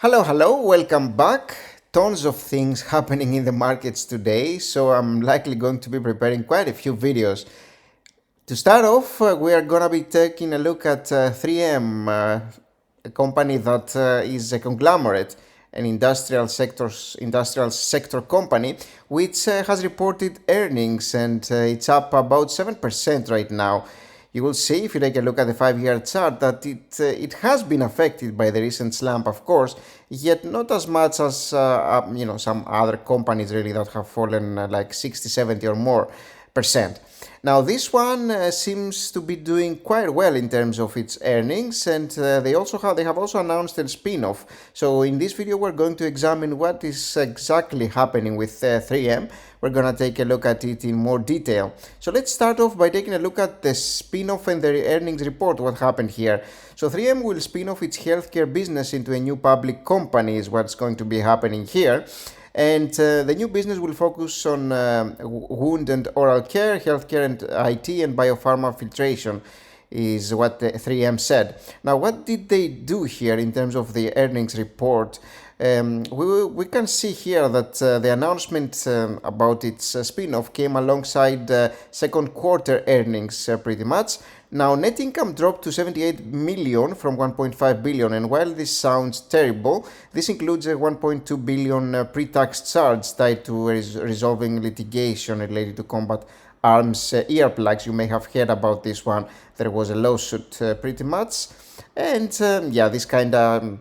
Hello, welcome back. Tons of things happening in the markets today, so I'm likely going to be preparing quite a few videos. To start off, we are going to be taking a look at 3M, a company that is a conglomerate, an industrial sector company, which has reported earnings and it's up about 7% right now. You will see if you take a look at the 5-year chart that it has been affected by the recent slump, of course, yet not as much as some other companies really that have fallen like 60, 70 or more percent. Now this one seems to be doing quite well in terms of its earnings, and they have also announced a spin-off. So in this video we're going to examine what is exactly happening with 3M. We're gonna take a look at it in more detail. So let's start off by taking a look at the spin-off and the earnings report, what happened here. So 3M will spin off its healthcare business into a new public company is what's going to be happening here. And the new business will focus on wound and oral care, healthcare and IT, and biopharma filtration is what the 3M said. Now, what did they do here in terms of the earnings report? We can see here that the announcement about its spin-off came alongside second quarter earnings pretty much. Now, net income dropped to 78 million from 1.5 billion, and while this sounds terrible, this includes a 1.2 billion pre-tax charge tied to resolving litigation related to combat arms earplugs. You may have heard about this one. There was a lawsuit pretty much, and this kind of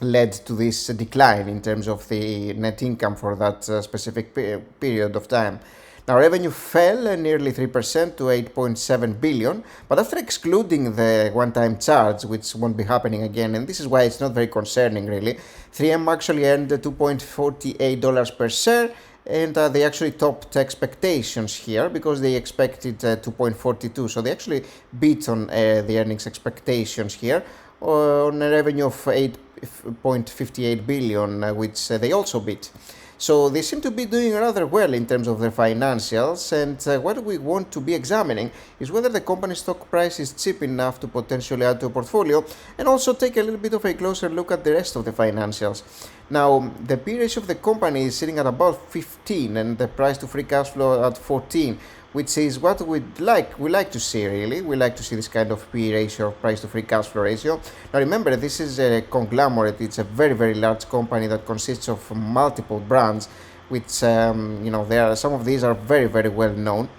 led to this decline in terms of the net income for that specific period of time. Now, revenue fell nearly 3% to 8.7 billion, but after excluding the one-time charge, which won't be happening again, and this is why it's not very concerning really, 3M actually earned $2.48 per share, and they actually topped expectations here because they expected 2.42, so they actually beat on the earnings expectations here on a revenue of 8.58 billion, which they also beat. So they seem to be doing rather well in terms of their financials, and what we want to be examining is whether the company's stock price is cheap enough to potentially add to a portfolio, and also take a little bit of a closer look at the rest of the financials. Now, the P ratio of the company is sitting at about 15 and the price to free cash flow at 14, which is what we like to see really. We like to see this kind of P ratio, price to free cash flow ratio. Now remember, this is a conglomerate. It's a very, very large company that consists of multiple brands, which some of these are very, very well known.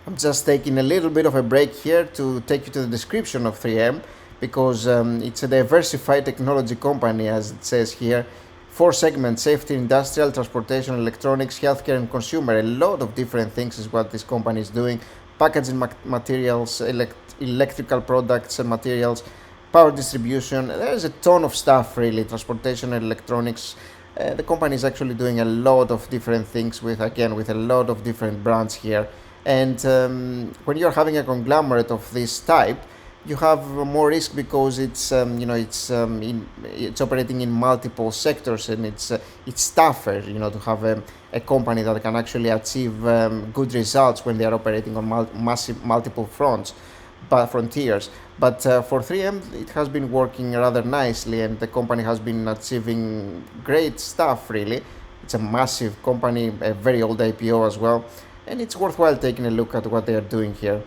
I'm just taking a little bit of a break here to take you to the description of 3M, because it's a diversified technology company, as it says here. 4 segments: safety, industrial, transportation, electronics, healthcare, and consumer. A lot of different things is what this company is doing. Packaging materials, electrical products and materials, power distribution. There's a ton of stuff really, transportation and electronics. The company is actually doing a lot of different things with a lot of different brands here. And when you're having a conglomerate of this type, you have more risk because it's operating in multiple sectors, and it's tougher to have a company that can actually achieve good results when they are operating on multiple frontiers. But for 3M, it has been working rather nicely, and the company has been achieving great stuff really. It's a massive company, a very old IPO as well, and it's worthwhile taking a look at what they are doing here.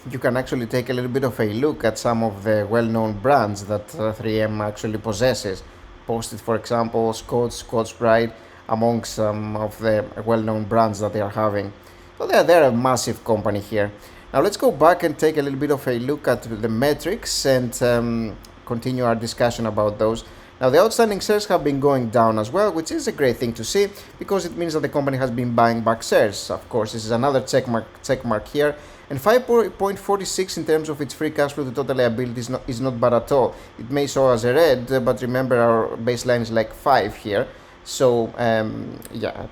You can actually take a little bit of a look at some of the well-known brands that 3M actually possesses. Posted, for example, Scotch Brite, among some of the well-known brands that they are having. So they're a massive company here. Now let's go back and take a little bit of a look at the metrics and continue our discussion about those. Now the outstanding shares have been going down as well, which is a great thing to see because it means that the company has been buying back shares. Of course, this is another check mark here. And 5.46 in terms of its free cash flow to total liability is not bad at all. It may show as a red, but remember our baseline is like 5 here. So I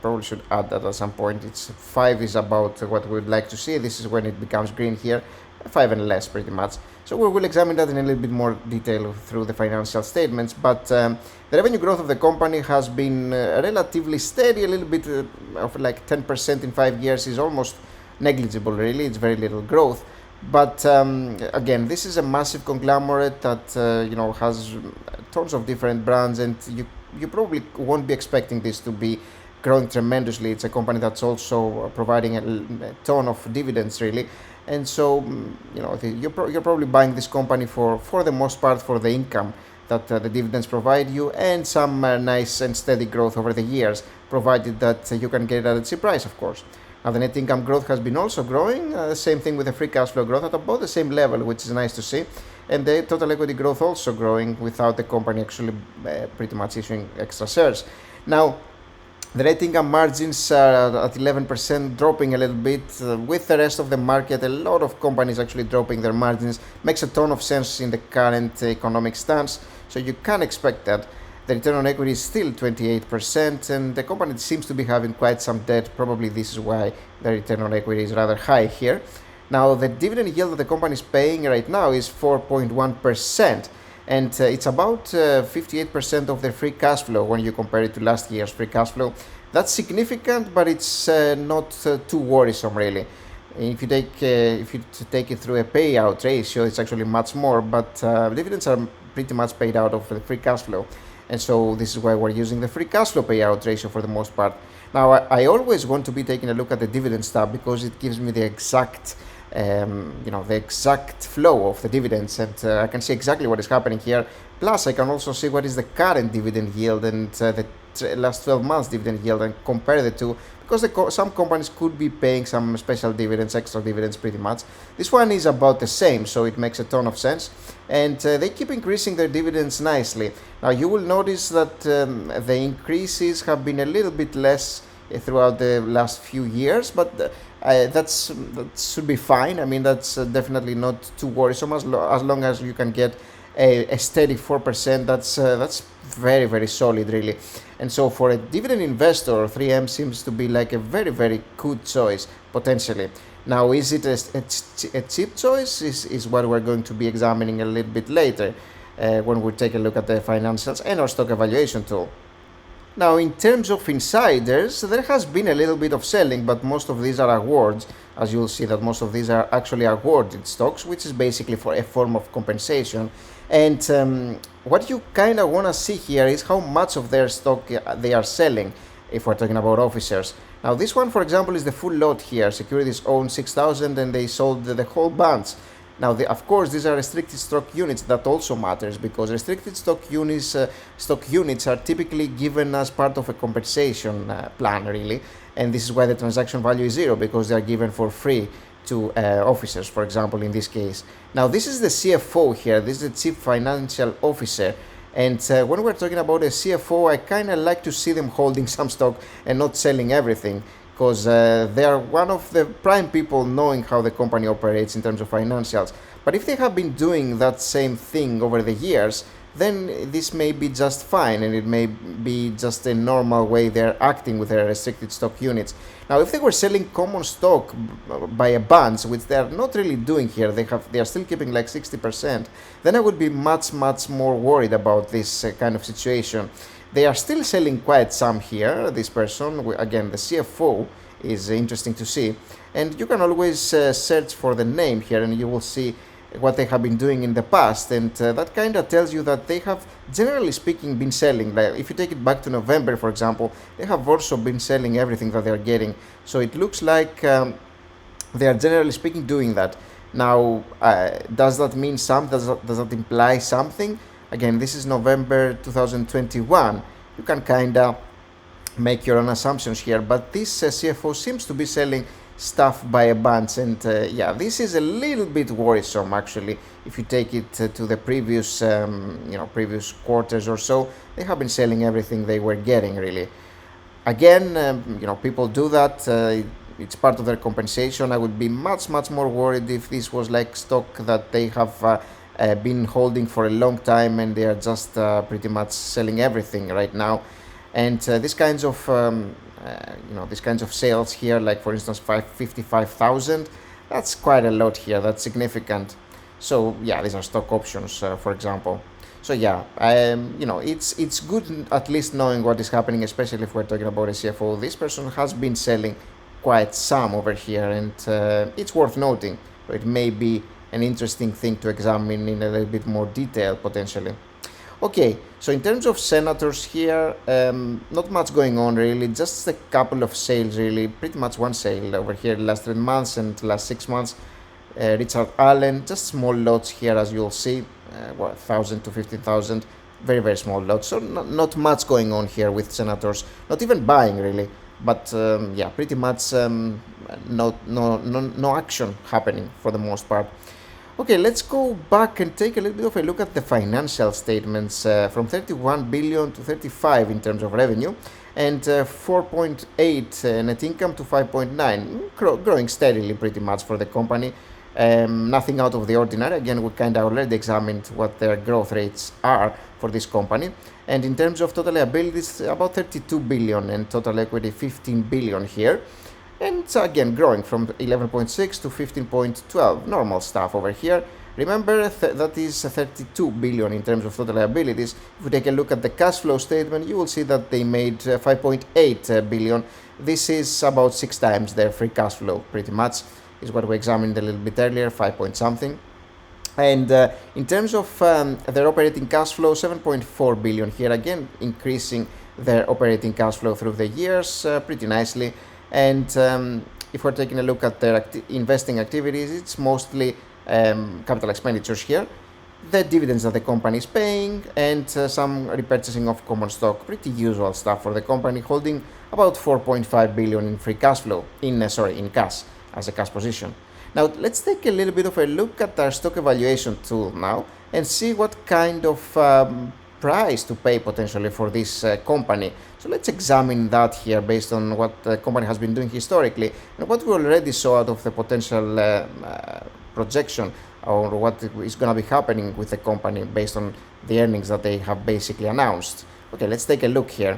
probably should add that at some point. 5 is about what we would like to see. This is when it becomes green here, 5 and less pretty much. So we will examine that in a little bit more detail through the financial statements. But the revenue growth of the company has been relatively steady. A little bit of like 10% in 5 years is almost negligible really. It's very little growth, but again, this is a massive conglomerate that has tons of different brands, and you you probably won't be expecting this to be growing tremendously. It's a company that's also providing a ton of dividends, really. And so, you're probably buying this company for the most part for the income that the dividends provide you, and some nice and steady growth over the years, provided that you can get it at a cheap price, of course. Now, the net income growth has been also growing, same thing with the free cash flow growth at about the same level, which is nice to see. And the total equity growth also growing without the company actually pretty much issuing extra shares. Now, the net income margins are at 11%, dropping a little bit. With the rest of the market, a lot of companies actually dropping their margins. Makes a ton of sense in the current economic stance, so you can expect that. The return on equity is still 28%, and the company seems to be having quite some debt. Probably this is why the return on equity is rather high here. Now, the dividend yield that the company is paying right now is 4.1%, and it's about 58% of their free cash flow when you compare it to last year's free cash flow. That's significant, but it's not too worrisome, really. If you take it through a payout ratio, it's actually much more, but dividends are pretty much paid out of the free cash flow. And so this is why we're using the free cash flow payout ratio for the most part. Now, I always want to be taking a look at the dividends tab because it gives me the exact flow of the dividends, and I can see exactly what is happening here. Plus, I can also see what is the current dividend yield and the last 12 months dividend yield, and compare the two, because some companies could be paying some special dividends, extra dividends pretty much. This one is about the same, so it makes a ton of sense, and they keep increasing their dividends nicely. Now, you will notice that the increases have been a little bit less throughout the last few years, but that should be fine. I mean, that's definitely not too worrisome as long as you can get a steady 4%. That's very, very solid, really. And so for a dividend investor, 3M seems to be like a very, very good choice potentially. Now, is it a cheap choice? Is what we're going to be examining a little bit later when we take a look at the financials and our stock evaluation tool. Now, in terms of insiders, there has been a little bit of selling, but most of these are awards. As you'll see that most of these are actually awarded stocks, which is basically for a form of compensation. And what you kind of want to see here is how much of their stock they are selling, if we're talking about officers. Now, this one, for example, is the full lot here. Securities own 6,000 and they sold the whole bunch. Now, of course, these are restricted stock units. That also matters because restricted stock units are typically given as part of a compensation plan, really. And this is why the transaction value is zero, because they are given for free to officers, for example, in this case. Now, this is the CFO here. This is the Chief Financial Officer. And when we're talking about a CFO, I kind of like to see them holding some stock and not selling everything, because they are one of the prime people knowing how the company operates in terms of financials. But if they have been doing that same thing over the years, then this may be just fine, and it may be just a normal way they're acting with their restricted stock units. Now, if they were selling common stock by a bunch, which they are not really doing here, they are still keeping like 60%, then I would be much more worried about this kind of situation. They are still selling quite some here. This person, again, the CFO, is interesting to see. And you can always search for the name here, and you will see what they have been doing in the past. And that kind of tells you that they have, generally speaking, been selling. Like if you take it back to November, for example, they have also been selling everything that they are getting. So it looks like they are, generally speaking, doing that. Now, does that mean something? Does that imply something? Again, this is November 2021. You can kind of make your own assumptions here, but this CFO seems to be selling stuff by a bunch, and yeah, this is a little bit worrisome actually. If you take it to the previous previous quarters or so, they have been selling everything they were getting, really. Again, people do that. It's part of their compensation. I would be much more worried if this was like stock that they have been holding for a long time and they are just pretty much selling everything right now. And these kinds of sales here, like for instance 55,000, that's quite a lot here. That's significant. So yeah, these are stock options, for example. So yeah, it's good at least knowing what is happening, especially if we're talking about a CFO. This person has been selling quite some over here, and it's worth noting. So it may be an interesting thing to examine in a little bit more detail potentially. Okay, so in terms of senators here, not much going on really, just a couple of sales really, pretty much one sale over here last 3 months and last 6 months. Richard Allen, just small lots here as you'll see, 1,000 to 15,000, very, very small lots. So not much going on here with senators, not even buying really, but yeah, pretty much no action happening for the most part. Okay, let's go back and take a little bit of a look at the financial statements from 31 billion to 35 in terms of revenue, and 4.8 net income to 5.9, growing steadily pretty much for the company. Nothing out of the ordinary. Again, we kind of already examined what their growth rates are for this company. And in terms of total liabilities, about 32 billion and total equity 15 billion here. And again, growing from 11.6 to 15.12, normal stuff over here. Remember, that is 32 billion in terms of total liabilities. If we take a look at the cash flow statement, you will see that they made 5.8 billion. This is about 6 times their free cash flow, pretty much, is what we examined a little bit earlier, 5 point something. And in terms of their operating cash flow, 7.4 billion here, again, increasing their operating cash flow through the years pretty nicely. And if we're taking a look at their investing activities, it's mostly capital expenditures here, the dividends that the company is paying, and some repurchasing of common stock, pretty usual stuff for the company, holding about 4.5 billion in free cash flow, in cash, as a cash position. Now let's take a little bit of a look at our stock evaluation tool now and see what kind of price to pay potentially for this company. So let's examine that here based on what the company has been doing historically and what we already saw out of the potential projection, or what is going to be happening with the company based on the earnings that they have basically announced. Okay, let's take a look here.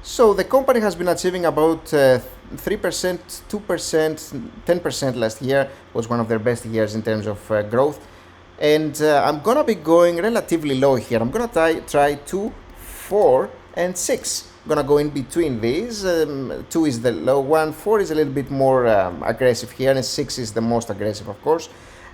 So the company has been achieving about 3%, 2%, 10% last year, was one of their best years in terms of growth. And I'm going to be going relatively low here. I'm going to try 2, 4, and 6. I'm going to go in between these. 2 is the low one, 4 is a little bit more aggressive here, and 6 is the most aggressive, of course.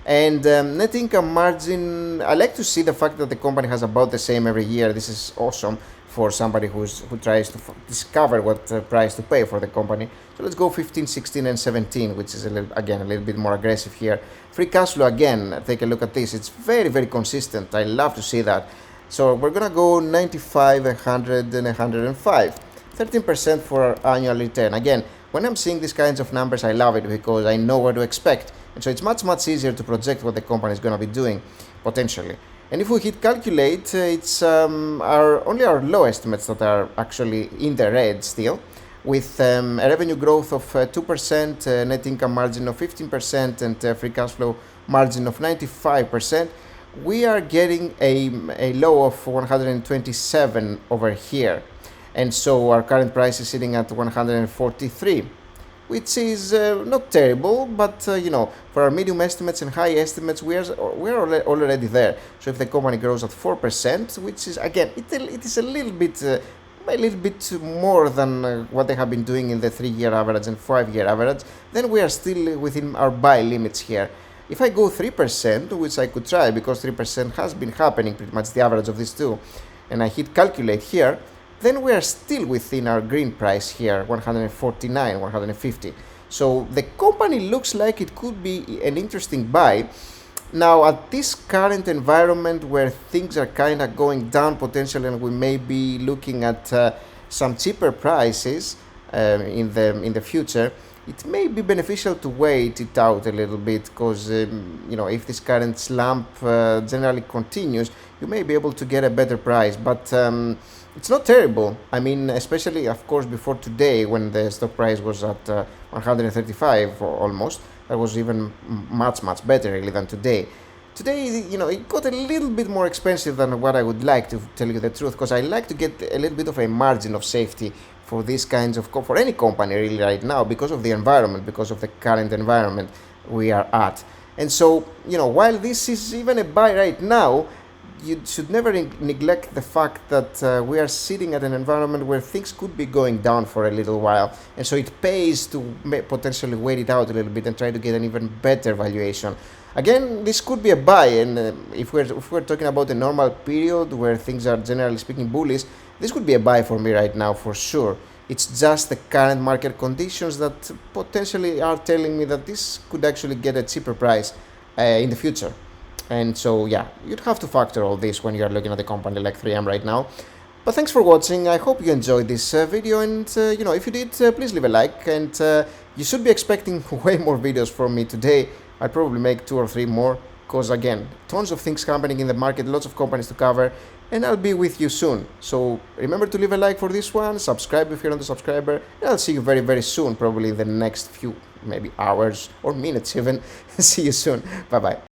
And net income margin, I like to see the fact that the company has about the same every year. This is awesome for somebody who tries to discover what price to pay for the company. So let's go 15, 16, and 17, which is a little bit more aggressive here. Free cash flow, again, take a look at this. It's very, very consistent. I love to see that. So we're gonna go 95, 100, and 105. 13% for our annual return. Again, when I'm seeing these kinds of numbers, I love it because I know what to expect. And so it's much, much easier to project what the company is going to be doing, potentially. And if we hit calculate, it's only our low estimates that are actually in the red still, with a revenue growth of 2%, net income margin of 15%, and free cash flow margin of 95%. We are getting a low of 127 over here. And so our current price is sitting at 143. Which is not terrible, but for our medium estimates and high estimates, we're already there. So if the company grows at 4%, which is again it is a little bit more than what they have been doing in the 3-year average and 5-year average, then we are still within our buy limits here. If I go 3%, which I could try because 3% has been happening pretty much the average of these two, and I hit calculate here, then we are still within our green price here, 149, 150. So the company looks like it could be an interesting buy. Now, at this current environment where things are kind of going down potentially, and we may be looking at some cheaper prices in the future, it may be beneficial to wait it out a little bit, because if this current slump generally continues, you may be able to get a better price. But it's not terrible. I mean, especially, of course, before today, when the stock price was at 135 or almost. That was even much, much better really than today. Today, it got a little bit more expensive than what I would like, to tell you the truth, because I like to get a little bit of a margin of safety for these kinds of, for any company really right now, because of the environment, because of the current environment we are at. And so, while this is even a buy right now, you should never neglect the fact that we are sitting at an environment where things could be going down for a little while, and so it pays to potentially wait it out a little bit and try to get an even better valuation. Again, this could be a buy, and if we're talking about a normal period where things are generally speaking bullish, this could be a buy for me right now for sure. It's just the current market conditions that potentially are telling me that this could actually get a cheaper price in the future. And so, yeah, you'd have to factor all this when you're looking at a company like 3M right now. But thanks for watching. I hope you enjoyed this video, and if you did, please leave a like. And you should be expecting way more videos from me today. I'll probably make 2 or 3 more, because again, tons of things happening in the market, lots of companies to cover, and I'll be with you soon. So remember to leave a like for this one, subscribe if you're not a subscriber, and I'll see you very, very soon, probably in the next few maybe hours or minutes even. See you soon. Bye bye.